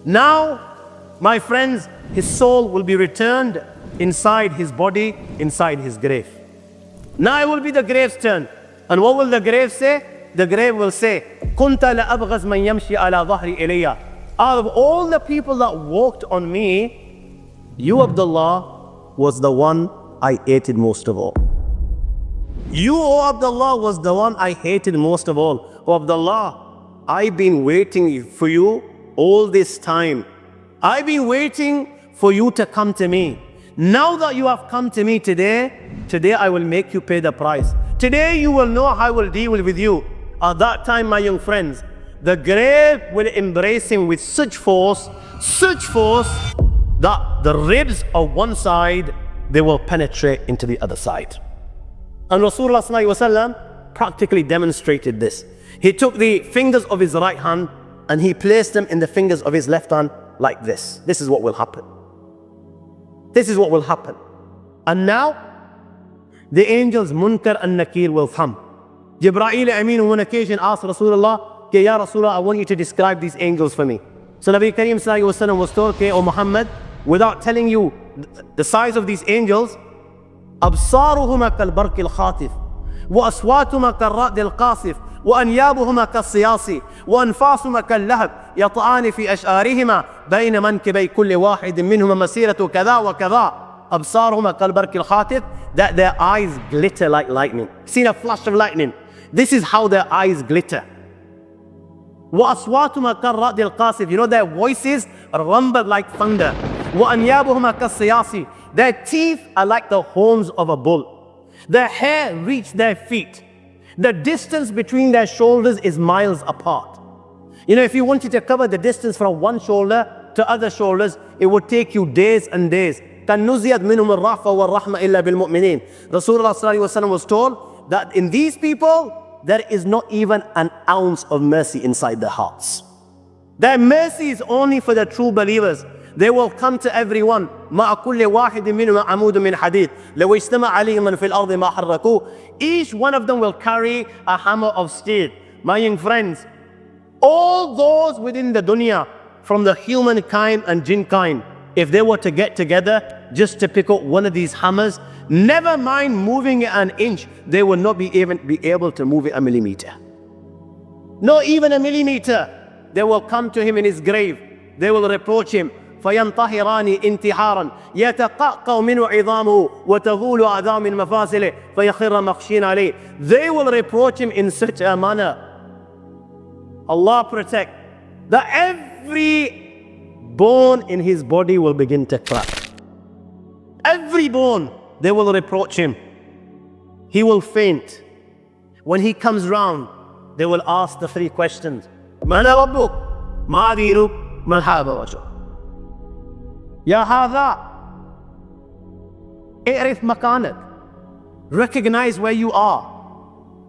Now, my friends, his soul will be returned inside his body, inside his grave. Now it will be the grave's turn. And what will the grave say? The grave will say, كُنْتَ لَأَبْغَزْ مَنْ يَمْشِي عَلَى ظَهْرِ إِلَيَّ. Out of all the people that walked on me, you, Abdullah, was the one I hated most of all. You, O Abdullah, was the one I hated most of all. O Abdullah, I've been waiting for you all this time. I've been waiting for you to come to me. Now that you have come to me today I will make you pay the price. Today you will know how I will deal with you. At that time, my young friends, the grave will embrace him with such force that the ribs of one side, they will penetrate into the other side. And Rasulullah ﷺ practically demonstrated this. He took the fingers of his right hand and he placed them in the fingers of his left hand like this. This is what will happen. This is what will happen. And now, the angels Munkar and Nakir will come. Jibreel Amin on one occasion asked Rasulullah, Ya Rasulullah, I want you to describe these angels for me. So Nabi Kareem ﷺ was told, O Muhammad, without telling you the size of these angels, أبصارهما كالبرق الخاطف وأصواتهما كالرعد القاصف وأنيابهما كالصياص وأنفاسهما كاللهب يطعان في أشعارهما بين منكبي كل واحد منهما مسيرة كذا وكذا. أبصارهما كالبرق الخاطف, that their eyes glitter like lightning. Seen a flash of lightning? This is how their eyes glitter. وأصواتهما كالرعد القاصف, you know their voices rumble like thunder. وأنيابهما كالصياص, their teeth are like the horns of a bull. Their hair reaches their feet. The distance between their shoulders is miles apart. You know, if you wanted to cover the distance from one shoulder to other shoulders, it would take you days and days. كَنُّزِيَتْ مِنْهُمُ الرَّحْفَ وَالرَّحْمَةِ إِلَّا بِالْمُؤْمِنِينَ. Rasulullah was told that in these people, there is not even an ounce of mercy inside their hearts. Their mercy is only for the true believers. They will come to everyone. مع كل واحد منهم عمود من حديد لو اجتمع عليه من في الأرض ما حركوه. Each one of them will carry a hammer of steel. My young friends, all those within the dunya, from the humankind and jinn kind, if they were to get together just to pick up one of these hammers, never mind moving it an inch, they will not be able to move it a millimeter. Not even a millimeter. They will come to him in his grave. They will reproach him. فينطهران انتحارا يتقعقع منه عظامه وتغول أعظام من مفاصله فيخر مخشين عليه. They will reproach him in such a manner. Allah protect that every bone in his body will begin to crack. Every bone, they will reproach him. He will faint. When he comes round, they will ask the three questions. من ربك؟ ما دينك؟ ما هذا وجهك؟ يا هذا اعرف مكانك. Recognize where you are.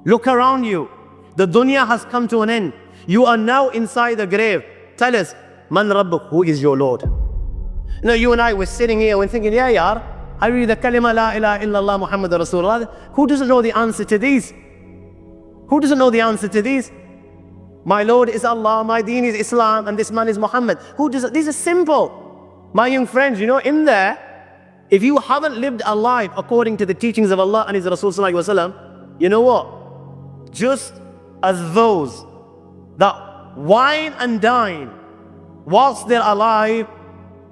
Look around you. The dunya has come to an end. You are now inside the grave. Tell us, Man Rabbuk, who is your Lord? You know, you and I were sitting here and thinking, yeah, yaar, I read the kalima la ilaha illallah Muhammad Rasulullah. Who doesn't know the answer to these? Who doesn't know the answer to these? My Lord is Allah, my deen is Islam, and this man is Muhammad. Who does it? These are simple. My young friends, you know, in there, if you haven't lived a life according to the teachings of Allah and His Rasul Sallallahu Alaihi Wasallam, you know what? Just as those that wine and dine whilst they're alive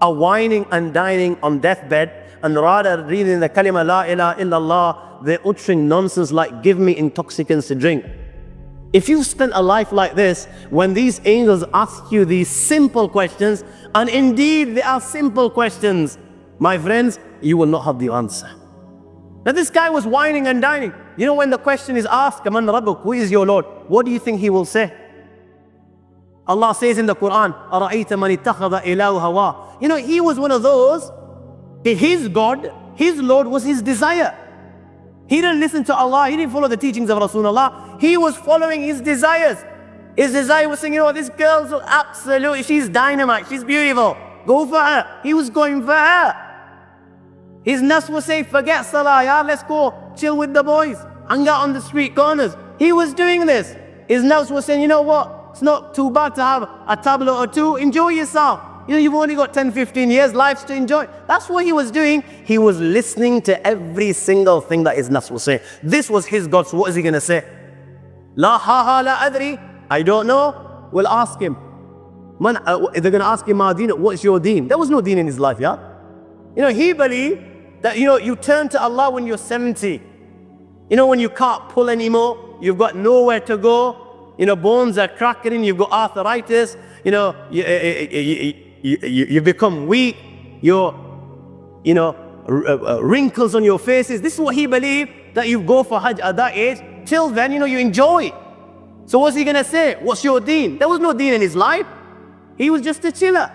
are whining and dining on deathbed, and rather reading the kalima la ilaha illallah, they're uttering nonsense like give me intoxicants to drink. If you spend a life like this, when these angels ask you these simple questions, and indeed they are simple questions, my friends, you will not have the answer. Now this guy was whining and dining. You know, when the question is asked, Man Rabbuk, who is your Lord? What do you think he will say? Allah says in the Quran, أَرَأَيْتَ مَنِ اتَّخَذَ إِلَهُ هَوَاهُ. You know, he was one of those, his God, his Lord was his desire. He didn't listen to Allah, he didn't follow the teachings of Rasulullah, he was following his desires. His desire was saying, you know, this girl's absolutely, she's dynamite, she's beautiful, go for her. He was going for her. His nafs was saying, forget salah, yeah, let's go chill with the boys, hang out on the street corners. He was doing this. His nafs was saying, you know what, it's not too bad to have a tablet or two, enjoy yourself. You've only got 10, 15 years, lives to enjoy. That's what he was doing. He was listening to every single thing that his nafs was saying. This was his God, so what is he going to say? La ha la adri. I don't know. We'll ask him. They're going to ask him, what's your deen? There was no deen in his life, yeah? He believed that, you turn to Allah when you're 70. When you can't pull anymore, you've got nowhere to go, bones are cracking, you've got arthritis, you become weak, wrinkles on your faces. This is what he believed, that you go for Hajj at that age. Till then, you enjoy. So what's he going to say? What's your deen? There was no deen in his life. He was just a chiller.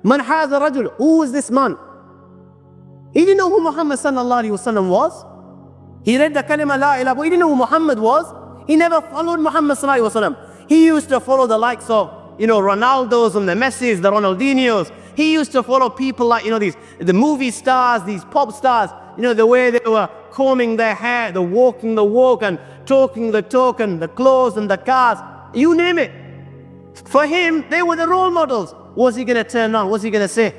Man hadha rajul. Who was this man? He didn't know who Muhammad sallallahu alaihi wasallam was. He read the kalima la ilaha, but he didn't know who Muhammad was. He never followed Muhammad sallallahu alaihi wasallam. He used to follow the likes of, Ronaldos and the Messis, the Ronaldinhos. He used to follow people like, the movie stars, these pop stars, the way they were combing their hair, the walking the walk and talking the talk and the clothes and the cars, you name it. For him, they were the role models. What's he going to turn on? What's he going to say?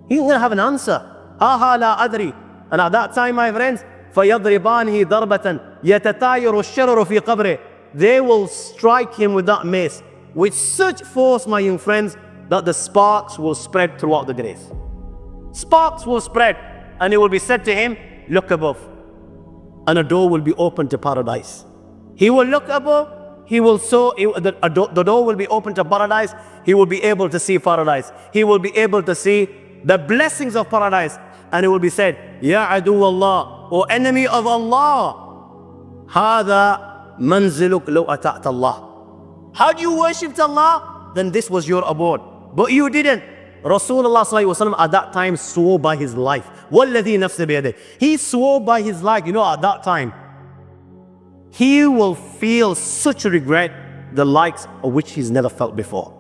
He's going to have an answer. Ha la adri. And at that time, my friends, فَيَضْرِبَانِهِ ضَرْبَةً يَتَتَايَرُ الشَّرَرُ فِي قَبْرِهِ. They will strike him with that mace with such force, my young friends, that the sparks will spread throughout the grave. Sparks will spread, and it will be said to him, look above. And a door will be opened to paradise. He will look above, the door will be open to paradise. He will be able to see paradise. He will be able to see the blessings of paradise. And it will be said, Ya adu Allah, O enemy of Allah, Hada manziluk law ata'ta Allah. How do you worship Allah? Then this was your abode. But you didn't. Rasulullah sallallahu alaihi wasallam at that time swore by his life. Walladhi nafsi biyadih. He swore by his life. At that time, he will feel such regret, the likes of which he's never felt before.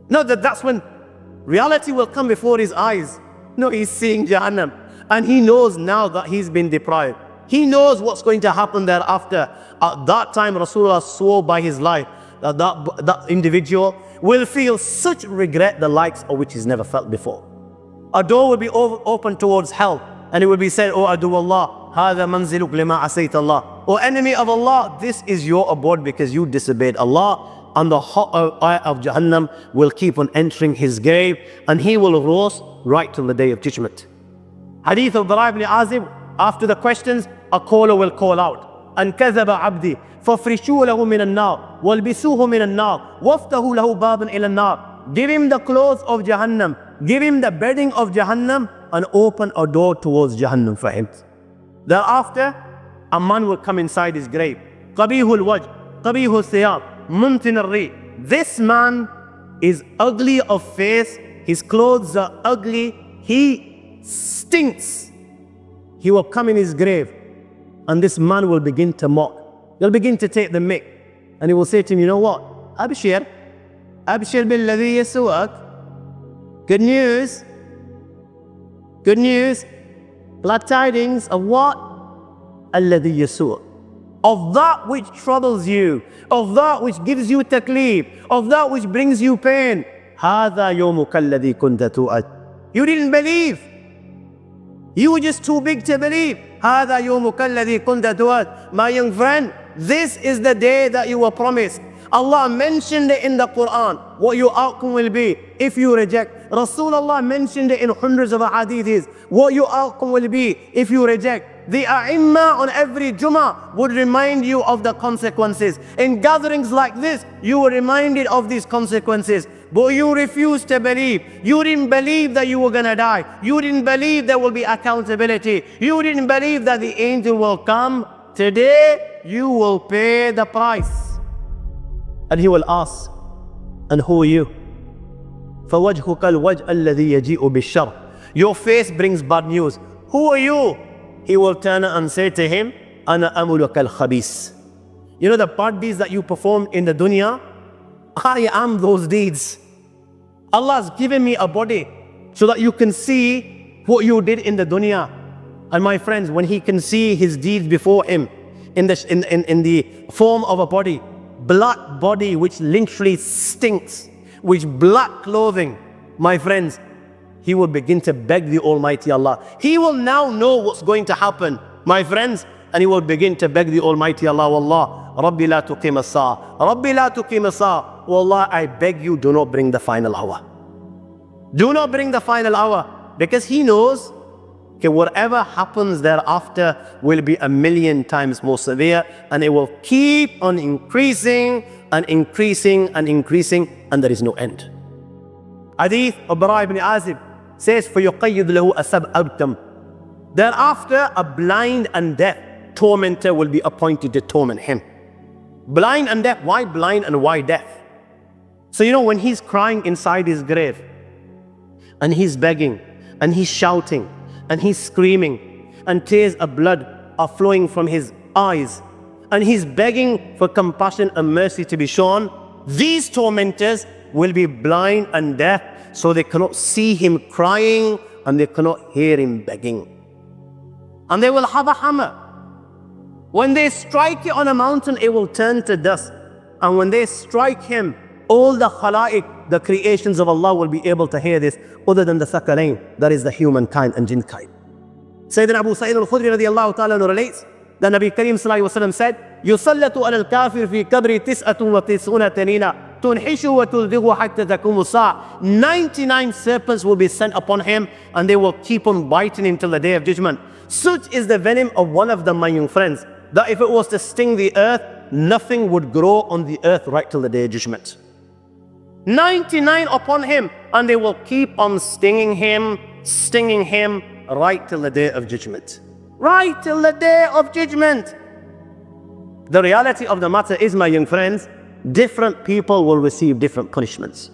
That's when reality will come before his eyes. He's seeing Jahannam, and he knows now that he's been deprived. He knows what's going to happen thereafter. At that time, Rasulullah swore by his life that individual will feel such regret, the likes of which he's never felt before. A door will be open towards hell, and it will be said, O adu Allah, hada manziluk lima asayt Allah. O enemy of Allah, this is your abode because you disobeyed Allah. And the hot fire of Jahannam will keep on entering his grave, and he will roast right till the day of judgment. Hadith of Bara ibn Azib, after the questions, a caller will call out, An kadhaba abdi, fafrishu lahu min an-nar, walbisuhu min an-nar, waftahu lahu baban ila an-nar. Give him the clothes of Jahannam, give him the bedding of Jahannam, and open a door towards Jahannam for him. Thereafter, a man will come inside his grave. Qabihul wajh, qabihul thiyab, muntin al-ri. This man is ugly of face, his clothes are ugly, he stinks. He will come in his grave, and this man will begin to mock. He'll begin to take the mick, and he will say to him, you know what? Abshir billadhi yasu'ak. Good news. Good news. Glad tidings of what? Alladhi yasu'ak. Of that which troubles you, of that which gives you taklif, of that which brings you pain. Hada yawmuka alladhi kunta tu'ad. You didn't believe. You were just too big to believe. Hada yawmuka alladhi kunta tu'ad. My young friend, this is the day that you were promised. Allah mentioned it in the Quran, what your outcome will be if you reject. Rasulullah mentioned it in hundreds of hadiths, what your outcome will be if you reject. The A'imma on every Jummah would remind you of the consequences. In gatherings like this, you were reminded of these consequences. But you refused to believe. You didn't believe that you were going to die. You didn't believe there will be accountability. You didn't believe that the angel will come. Today, you will pay the price. And he will ask, and who are you? فَوَجْهُكَ الْوَجْءَ الَّذِي يَجِيءُ بِالشَّرِّ. Your face brings bad news. Who are you? He will turn and say to him, أَنَا أَمُلُكَ الْخَبِيثِ. You know the bad deeds that you performed in the dunya? I am those deeds. Allah has given me a body so that you can see what you did in the dunya. And my friends, when he can see his deeds before him in the form of a body, black body which literally stinks, with black clothing, my friends, he will begin to beg the Almighty Allah. He will now know what's going to happen, my friends, and he will begin to beg the Almighty Allah, Wallah, Rabbi la tuqim as-sa'a, Rabbi la tuqim as-sa'a. Wallah, I beg you, do not bring the final hour. Do not bring the final hour, because he knows, okay, whatever happens thereafter will be 1,000,000 times more severe, and it will keep on increasing and increasing and increasing, and there is no end. Hadith of Bara ibn Azib says, فَيُقَيِّدْ لَهُ أَسَبْ أَبْتَمْ. Thereafter, a blind and deaf tormentor will be appointed to torment him. Blind and deaf. Why blind and why deaf? So you know, when he's crying inside his grave, and he's begging, and he's shouting, and he's screaming, and tears of blood are flowing from his eyes, and he's begging for compassion and mercy to be shown, these tormentors will be blind and deaf, so they cannot see him crying, and they cannot hear him begging. And they will have a hammer. When they strike it on a mountain, it will turn to dust. And when they strike him, all the khalaiq, the creations of Allah, will be able to hear this, other than the thaqalain, that is the humankind and jinn kind. Sayyidina Abu Sa'id al-Khudri radiyallahu ta'ala relates that Nabi Kareem sallallahu alayhi wa sallam said, يُسَلَّتُ عَلَى الْكَافِرِ فِي كَبْرِ تِسْأَةٌ وَتِسْعُونَ تَنِينَ تُنْحِشُ وَتُلْدِغُ حَتَّى تَكُمُ السَّاعَةُ. 99 serpents will be sent upon him, and they will keep on biting him till the day of judgment. Such is the venom of one of them, my young friends, that if it was to sting the earth, nothing would grow on the earth right till the day of judgment. 99 upon him, and they will keep on stinging him right till the day of judgment. Right till the day of judgment. The reality of the matter is, my young friends, different people will receive different punishments.